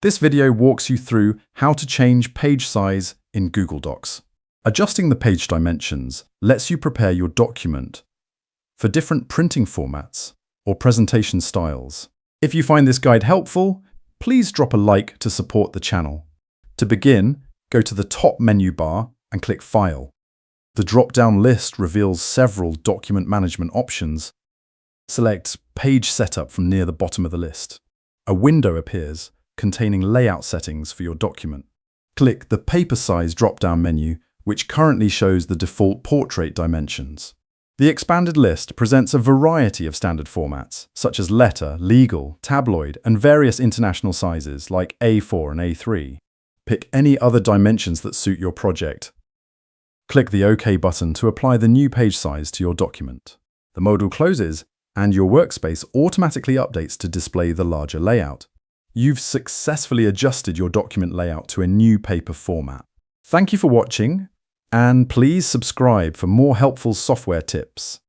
This video walks you through how to change page size in Google Docs. Adjusting the page dimensions lets you prepare your document for different printing formats or presentation styles. If you find this guide helpful, please drop a like to support the channel. To begin, go to the top menu bar and click File. The drop-down list reveals several document management options. Select Page Setup from near the bottom of the list. A window appears containing layout settings for your document. Click the Paper Size drop-down menu, which currently shows the default portrait dimensions. The expanded list presents a variety of standard formats, such as letter, legal, tabloid, and various international sizes like A4 and A3. Pick any other dimensions that suit your project. Click the OK button to apply the new page size to your document. The modal closes, and your workspace automatically updates to display the larger layout. You've successfully adjusted your document layout to a new paper format. Thank you for watching, and please subscribe for more helpful software tips.